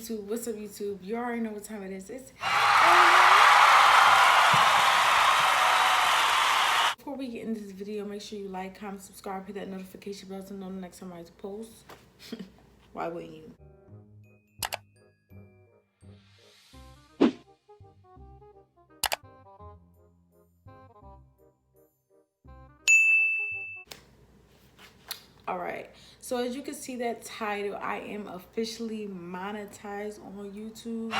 YouTube? What's up, YouTube? You already know what time it is. Before we get into this video, make sure you like, comment, subscribe, hit that notification bell to know the next time I post. Why wouldn't you? All right, so as you can see that title, I am officially monetized on YouTube.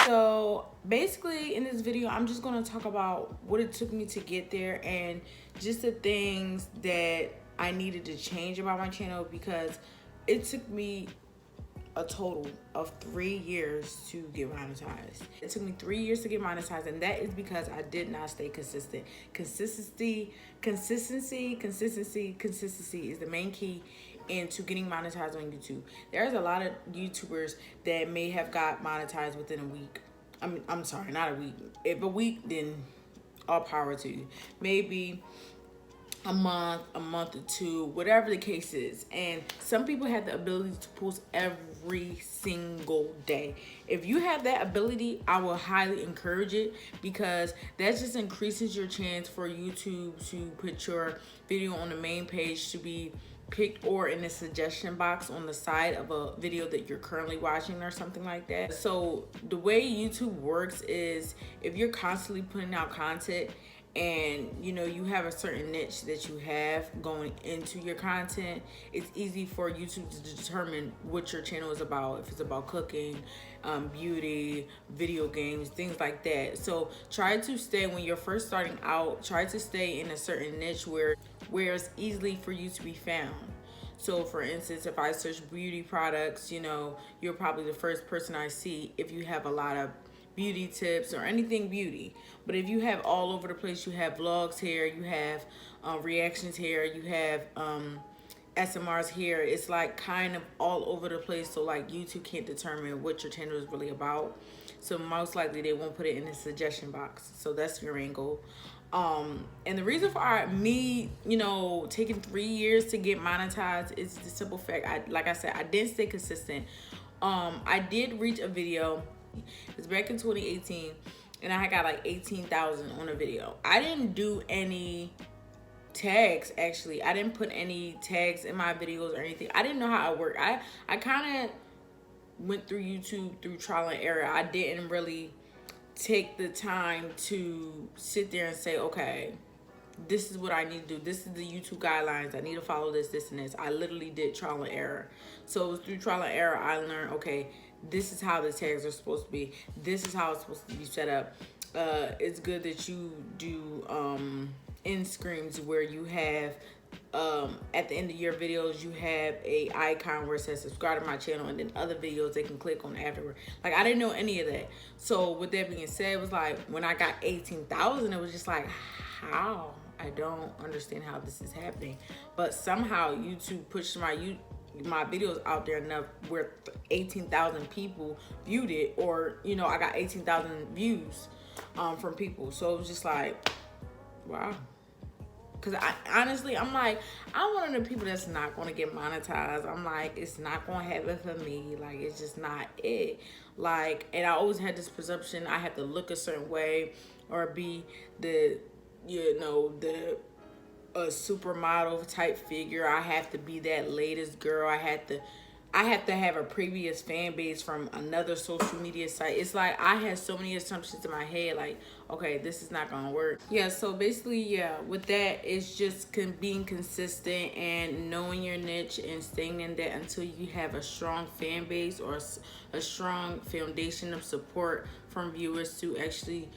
So basically in this video, I'm just going to talk about what it took me to get there and just the things that I needed to change about my channel, because it took me a total of 3 years to get monetized. It took me 3 years to get monetized, and that is because I did not stay consistent. Consistency is the main key into getting monetized on YouTube. There's a lot of YouTubers that may have got monetized within a week. I'm sorry, not a week. If a week, then all power to you. Maybe a month or two, whatever the case is. And some people have the ability to post every single day. If you have that ability, I will highly encourage it, because that just increases your chance for YouTube to put your video on the main page to be picked, or in the suggestion box on the side of a video that you're currently watching or something like that. So the way YouTube works is, if you're constantly putting out content and you have a certain niche that you have going into your content, it's easy for YouTube to determine what your channel is about. If it's about cooking, beauty, video games, things like that. So try to stay, when you're first starting out, try to stay in a certain niche where it's easily for you to be found. So for instance, if I search beauty products, you're probably the first person I see if you have a lot of beauty tips or anything beauty. But if you have all over the place, you have vlogs here, you have reactions here, you have SMRs here, it's like kind of all over the place. So like YouTube can't determine what your channel is really about, so most likely they won't put it in the suggestion box. So that's your main goal. And the reason for me taking 3 years to get monetized is the simple fact, like I said, I didn't stay consistent. I did reach a video, it was back in 2018, and I got like 18,000 on a video. I didn't do any tags, actually. I didn't put any tags in my videos or anything. I didn't know how it worked. I kind of went through YouTube through trial and error. I didn't really take the time to sit there and say, okay, this is what I need to do. This is the YouTube guidelines. I need to follow this, and this. I literally did trial and error. So it was through trial and error I learned, okay, this is how the tags are supposed to be. This is how it's supposed to be set up. It's good that you do end screens where you have at the end of your videos, you have a icon where it says subscribe to my channel, and then other videos they can click on afterward. Like, I didn't know any of that. So with that being said, it was like when I got 18,000, it was just like, how? I don't understand how this is happening. But somehow YouTube pushed my videos out there enough where 18,000 people viewed it, or I got 18,000 views from people. So it was just like, wow. Because honestly, I'm like, I'm one of the people that's not going to get monetized. I'm like, it's not going to happen for me. Like, it's just not it. Like, and I always had this presumption I have to look a certain way or be the, a supermodel type figure. I have to be that latest girl. I have to have a previous fan base from another social media site. It's like I had so many assumptions in my head, like, okay, this is not gonna work. Yeah, so basically, yeah, with that, it's just being consistent and knowing your niche and staying in that until you have a strong fan base or a strong foundation of support from viewers to actually,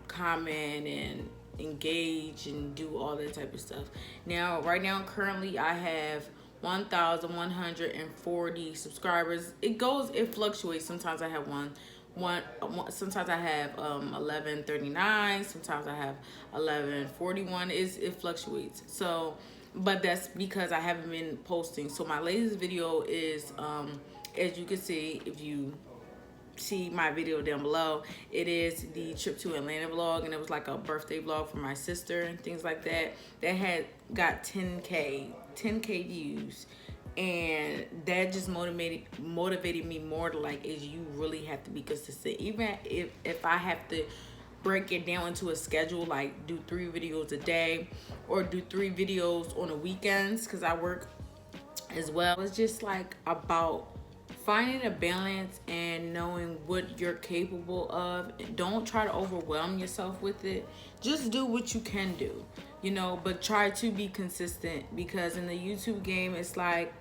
comment and engage and do all that type of stuff. Now, right now, currently, I have 1,140 subscribers. It fluctuates. Sometimes I have sometimes I have 1139, sometimes I have 1141. It fluctuates. So, but that's because I haven't been posting. So my latest video is as you can see, if you see my video down below, it is the trip to Atlanta vlog, and it was like a birthday vlog for my sister and things like that. That had got 10k views And that just motivated me more to like, is you really have to be consistent. Even if I have to break it down into a schedule, like do 3 videos a day or do 3 videos on the weekends, because I work as well. It's just like about finding a balance and knowing what you're capable of. Don't try to overwhelm yourself with it. Just do what you can do, you know, but try to be consistent, because in the YouTube game, it's like,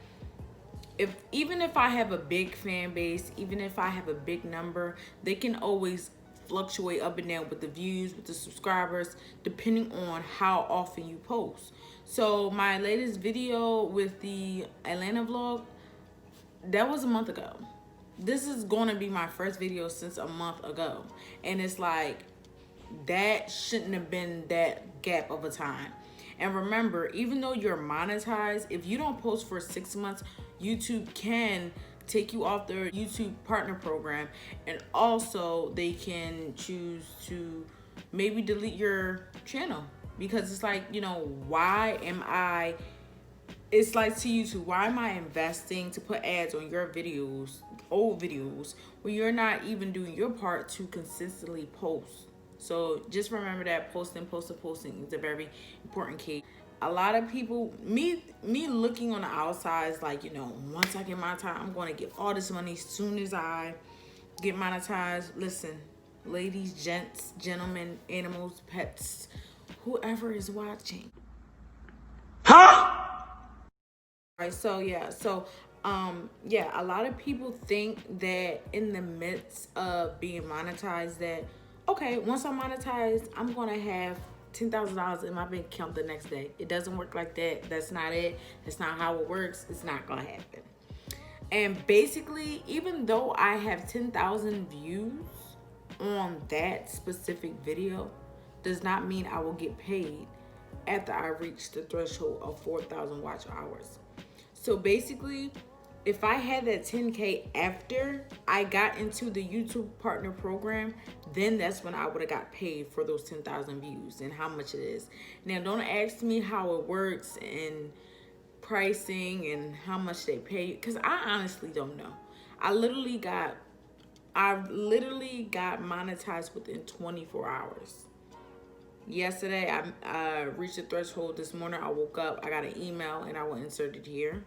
even if I have a big fan base, even if I have a big number, they can always fluctuate up and down with the views, with the subscribers, depending on how often you post. So my latest video with the Atlanta vlog, that was a month ago. This is going to be my first video since a month ago. And it's like, that shouldn't have been that gap of a time. And remember, even though you're monetized, if you don't post for 6 months, YouTube can take you off their YouTube partner program. And also they can choose to maybe delete your channel, because it's like, you know, it's like to YouTube, why am I investing to put ads on your videos, old videos, when you're not even doing your part to consistently post? So just remember that posting is a very important key. A lot of people, me looking on the outside is like, you know, once I get monetized, I'm going to get all this money as soon as I get monetized. Listen, ladies, gents, gentlemen, animals, pets, whoever is watching. Huh? Right, so yeah, a lot of people think that in the midst of being monetized, that okay, once I'm monetized, I'm gonna have $10,000 in my bank account the next day. It doesn't work like that. That's not it. That's not how it works. It's not gonna happen. And basically, even though I have 10,000 views on that specific video, does not mean I will get paid after I reach the threshold of 4,000 watch hours. So basically, if I had that 10K after I got into the YouTube partner program, then that's when I would have got paid for those 10,000 views and how much it is. Now, don't ask me how it works and pricing and how much they pay, because I honestly don't know. I literally got monetized within 24 hours. Yesterday, I reached the threshold. This morning, I woke up, I got an email, and I will insert it here.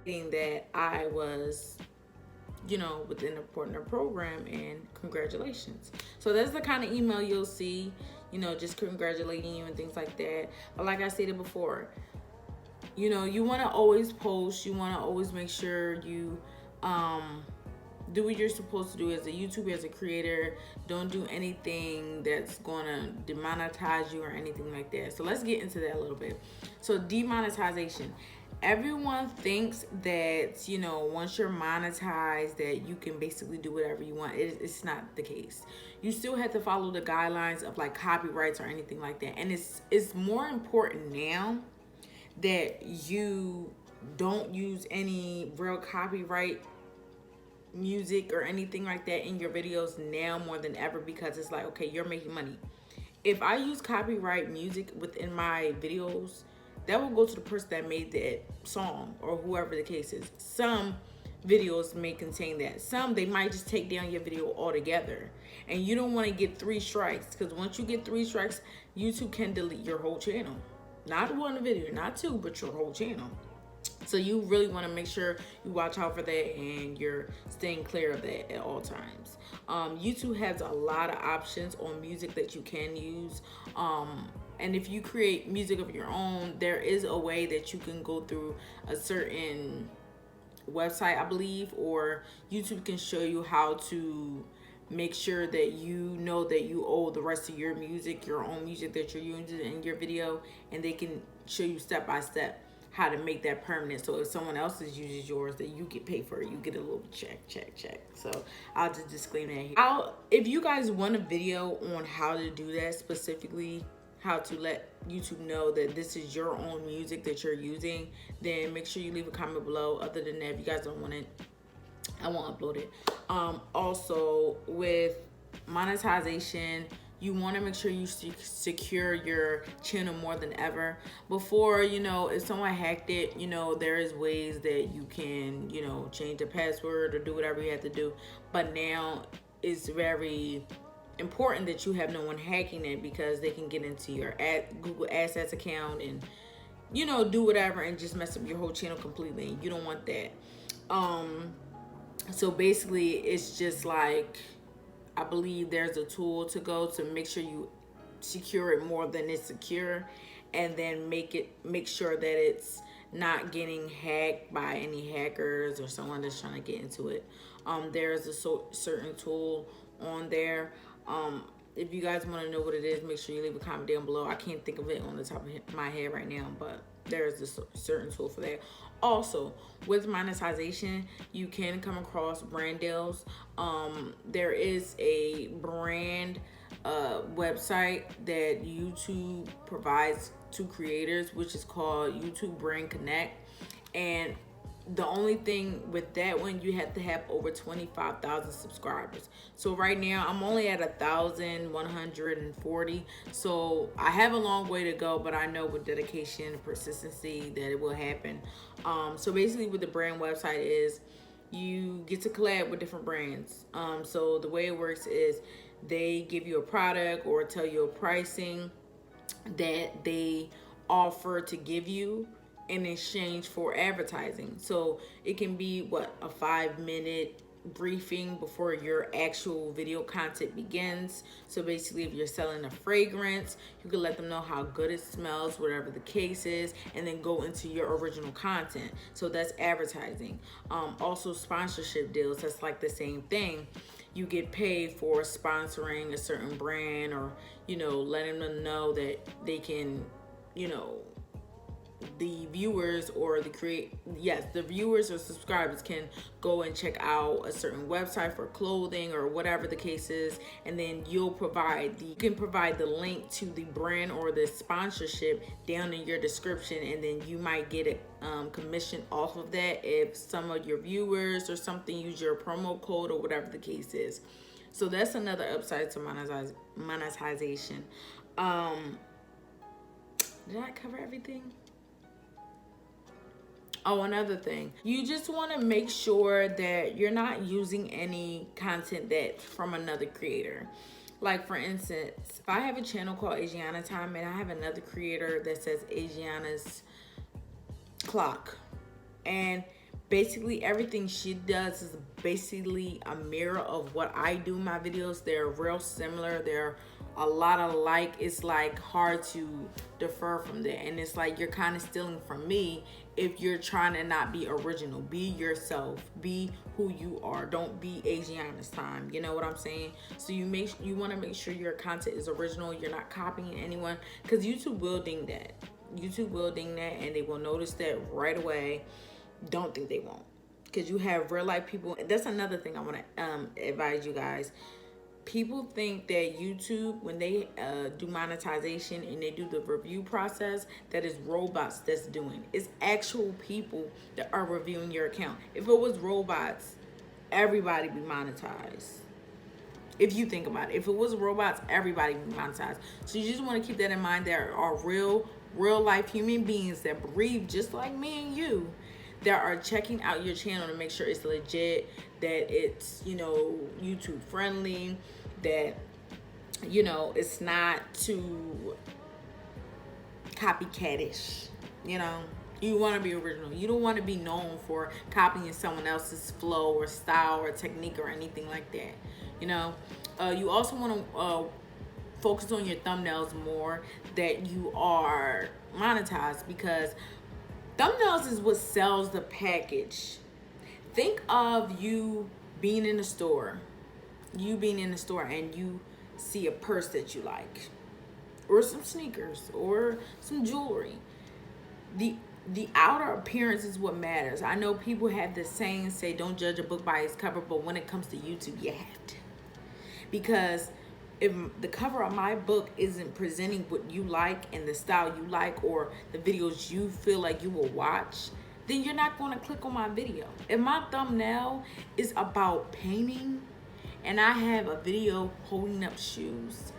That I was, you know, within a partner program, and congratulations. So that's the kind of email you'll see, you know, just congratulating you and things like that. But like I stated before, you know, you want to always post. You want to always make sure you do what you're supposed to do as a YouTuber, as a creator. Don't do anything that's gonna demonetize you or anything like that. So let's get into that a little bit. So demonetization. Everyone thinks that, you know, once you're monetized, that you can basically do whatever you want. It's not the case. You still have to follow the guidelines of like copyrights or anything like that. And it's more important now that you don't use any real copyright music or anything like that in your videos now more than ever, because it's like, okay, you're making money. If I use copyright music within my videos, that will go to the person that made that song or whoever the case is. Some videos may contain that. Some, they might just take down your video altogether. And you don't want to get 3 strikes, because once you get 3 strikes, YouTube can delete your whole channel. Not one video, not 2, but your whole channel. So you really want to make sure you watch out for that and you're staying clear of that at all times. YouTube has a lot of options on music that you can use. And if you create music of your own, there is a way that you can go through a certain website, I believe, or YouTube can show you how to make sure that you know that you owe the rest of your music, your own music that you're using in your video, and they can show you step by step how to make that permanent. So if someone else uses yours, that you get paid for it, you get a little check. So I'll just disclaim that here. If you guys want a video on how to do that specifically, how to let YouTube know that this is your own music that you're using, then make sure you leave a comment below. Other than that, if you guys don't want it, I won't upload it. Also, with monetization, you want to make sure you secure your channel more than ever. Before, you know, if someone hacked it, you know, there is ways that you can, you know, change the password or do whatever you have to do. But now it's very important that you have no one hacking it, because they can get into your Google Assets account and, you know, do whatever and just mess up your whole channel completely. You don't want that. So basically it's just like, I believe there's a tool to go to make sure you secure it more than it's secure, and then make sure that it's not getting hacked by any hackers or someone that's trying to get into it. There's a certain tool on there. If you guys want to know what it is, make sure you leave a comment down below. I can't think of it on the top of my head right now, but there's a certain tool for that. Also, with monetization, you can come across brand deals. There is a brand website that YouTube provides to creators, which is called YouTube Brand Connect. And the only thing with that one, you have to have over 25,000 subscribers. So right now I'm only at 1,140. So I have a long way to go, but I know with dedication and persistency that it will happen. So basically what the brand website is, you get to collab with different brands. So the way it works is they give you a product or tell you a pricing that they offer to give you in exchange for advertising. So it can be a 5-minute briefing before your actual video content begins. So basically, if you're selling a fragrance, you can let them know how good it smells, whatever the case is, and then go into your original content. So that's advertising. Also sponsorship deals, that's like the same thing. You get paid for sponsoring a certain brand, or, you know, letting them know that they can, you know, the viewers or the viewers or subscribers can go and check out a certain website for clothing or whatever the case is, and then you can provide the link to the brand or the sponsorship down in your description, and then you might get a commission off of that if some of your viewers or something use your promo code or whatever the case is. So that's another upside to monetization. Did I cover everything? Oh, another thing, you just want to make sure that you're not using any content that's from another creator. Like, for instance, if I have a channel called Asiana Time and I have another creator that says Asiana's Clock, and basically everything she does is basically a mirror of what I do in my videos. They're real similar. They're a lot alike. It's like hard to defer from that, and it's like you're kind of stealing from me if you're trying to not be original. Be yourself, be who you are. Don't be Asiana's Time, you know what I'm saying? So you want to make sure your content is original. You're not copying anyone, because YouTube will ding that. YouTube will ding that, and they will notice that right away. Don't think they won't, because you have real life people. That's another thing I want to advise you guys. People think that YouTube, when they do monetization and they do the review process, that is robots that's doing. It's actual people that are reviewing your account. If it was robots, everybody be monetized. If you think about it, if it was robots, everybody be monetized. So you just want to keep that in mind. There are real life human beings that breathe just like me and you, that are checking out your channel to make sure it's legit, that it's, you know, YouTube friendly, that, you know, it's not too copycatish. You know, you want to be original. You don't want to be known for copying someone else's flow or style or technique or anything like that. You know, you also want to focus on your thumbnails more, that you are monetized, because thumbnails is what sells the package. Think of you being in the store. You being in the store and you see a purse that you like, or some sneakers, or some jewelry. The outer appearance is what matters. I know people have this saying, say don't judge a book by its cover, but when it comes to YouTube, you have to. Because if the cover of my book isn't presenting what you like and the style you like, or the videos you feel like you will watch, then you're not going to click on my video. If my thumbnail is about painting and I have a video holding up shoes,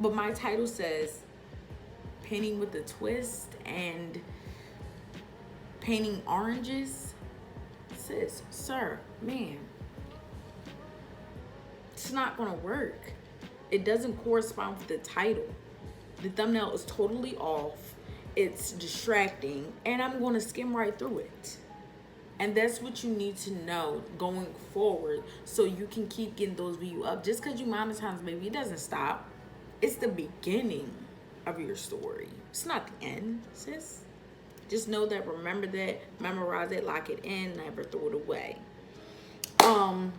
But my title says painting with a twist and painting oranges. Sis, sir, man, it's not gonna work. It doesn't correspond with the title. The thumbnail is totally off. It's distracting, and I'm gonna skim right through it. And that's what you need to know going forward, so you can keep getting those views up. Just because you monetize, baby, it doesn't stop. It's the beginning of your story. It's not the end, sis. Just know that, remember that, memorize it, lock it in, never throw it away. And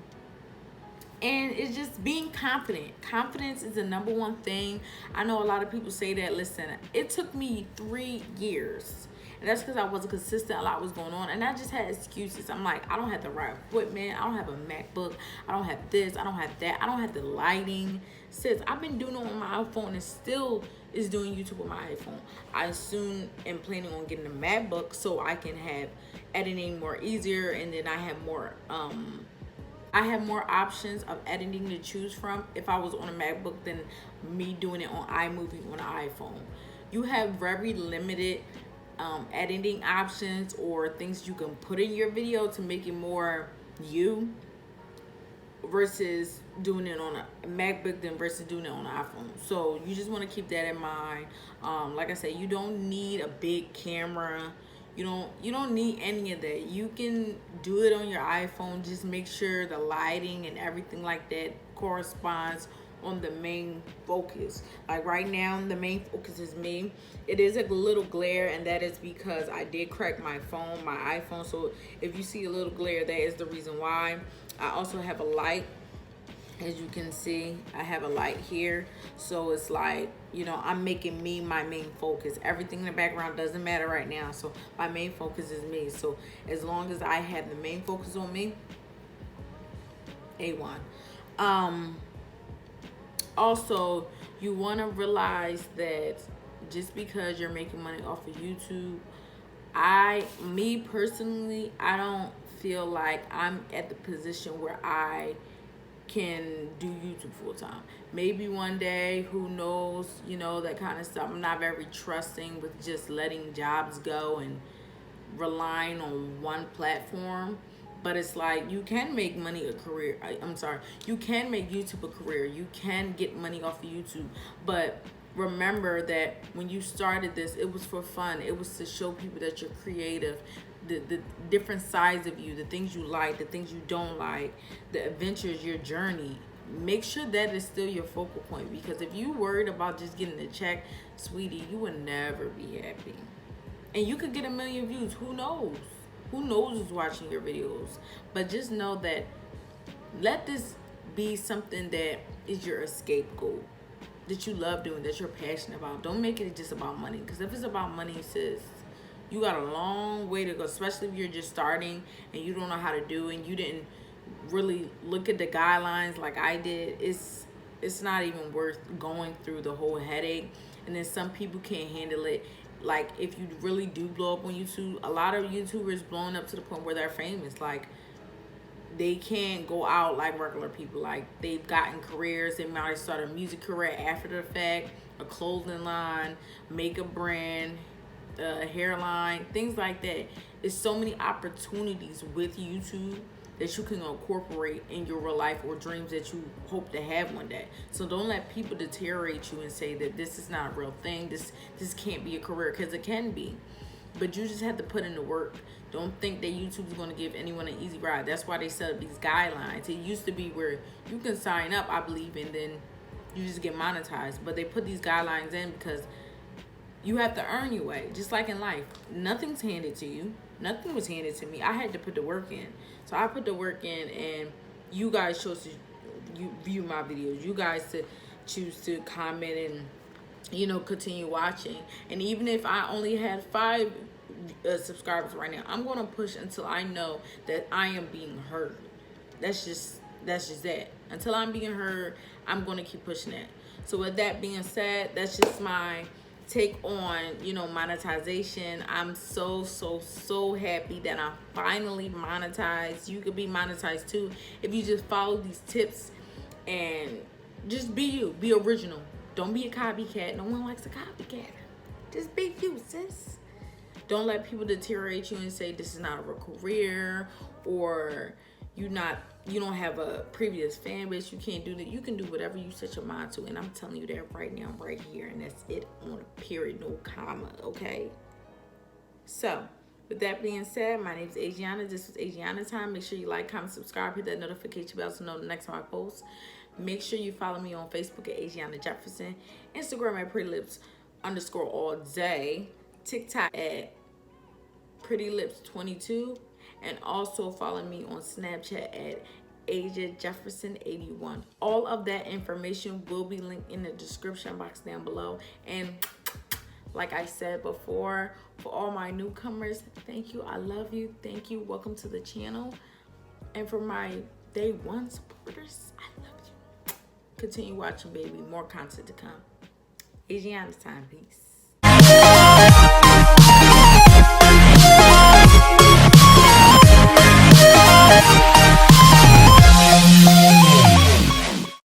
it's just being confident. Confidence is the number one thing. I know a lot of people say that. Listen, it took me 3 years. And that's because I wasn't consistent. A lot was going on. And I just had excuses. I'm like, I don't have the right equipment. I don't have a MacBook. I don't have this. I don't have that. I don't have the lighting. Sis, I've been doing it on my iPhone and still is doing YouTube on my iPhone. I soon am planning on getting a MacBook so I can have editing more easier. And then I have more options of editing to choose from if I was on a MacBook than me doing it on iMovie on an iPhone. You have very limited editing options or things you can put in your video to make it more you, versus doing it on a MacBook than versus doing it on an iPhone. So you just want to keep that in mind. Like I said, you don't need a big camera. You don't need any of that. You can do it on your iPhone. Just make sure the lighting and everything like that corresponds on the main focus. Like right now, the main focus is me. It is a little glare, and that is because I did crack my phone, my iPhone. So if you see a little glare, that is the reason why. I also have a light. As you can see, I have a light here. So it's like, you know, I'm making me my main focus. Everything in the background doesn't matter right now. So my main focus is me. So as long as I have the main focus on me, A1. Also, you want to realize that just because you're making money off of YouTube, me personally, I don't feel like I'm at the position where I can do YouTube full time. Maybe one day, who knows, you know, that kind of stuff. I'm not very trusting with just letting jobs go and relying on one platform. But it's like, you can make money a career. You can make YouTube a career. You can get money off of YouTube. But remember that when you started this, it was for fun. It was to show people that you're creative, the different sides of you, the things you like, the things you don't like, the adventures, your journey. Make sure that is still your focal point, because if you worried about just getting a check, sweetie, you would never be happy. And you could get 1 million views. Who knows? Who knows who's watching your videos? But just know that, let this be something that is your escape goal, that you love doing, that you're passionate about. Don't make it just about money, because if it's about money, sis, you got a long way to go, especially if you're just starting and you don't know how to do it and you didn't really look at the guidelines like I did. It's not even worth going through the whole headache. And then some people can't handle it. Like, if you really do blow up on YouTube, a lot of YouTubers blowing up to the point where they're famous. Like, they can't go out like regular people. Like, they've gotten careers. They might start a music career after the fact, a clothing line, makeup brand, hairline, things like that. There's so many opportunities with YouTube that you can incorporate in your real life or dreams that you hope to have one day. So don't let people deteriorate you and say that this is not a real thing, this can't be a career, because it can be. But you just have to put in the work. Don't think that YouTube is going to give anyone an easy ride. That's why they set up these guidelines. It used to be where you can sign up, I believe, and then you just get monetized. But they put these guidelines in because you have to earn your way. Just like in life, nothing's handed to you. Nothing was handed to me. I had to put the work in. So I put the work in, and you guys chose to view my videos. You guys to choose to comment and, you know, continue watching. And even if I only had 5 subscribers right now, I'm going to push until I know that I am being heard. That's just that. Until I'm being heard, I'm going to keep pushing it. So with that being said, that's just my take on, you know, monetization. I'm so happy that I'm finally monetized. You could be monetized too if you just follow these tips and just be you, be original. Don't be a copycat. No one likes a copycat. Just be you, sis. Don't let people deteriorate you and say this is not a real career, or you don't have a previous fan base. You can't do that. You can do whatever you set your mind to, and I'm telling you that right now, right here, and that's it on a period, no comma. Okay. So, with that being said, my name is Adriana. This was Adriana Time. Make sure you like, comment, subscribe, hit that notification bell to know the next time I post. Make sure you follow me on Facebook at Adriana Jefferson, Instagram at prettylips_all day, TikTok at prettylips22, and also follow me on Snapchat at Asia Jefferson 81. All of that information will be linked in the description box down below. And like I said before, for all my newcomers, thank you. I love you. Thank you. Welcome to the channel. And for my day one supporters, I love you. Continue watching, baby. More content to come. Adriana's Time. Peace.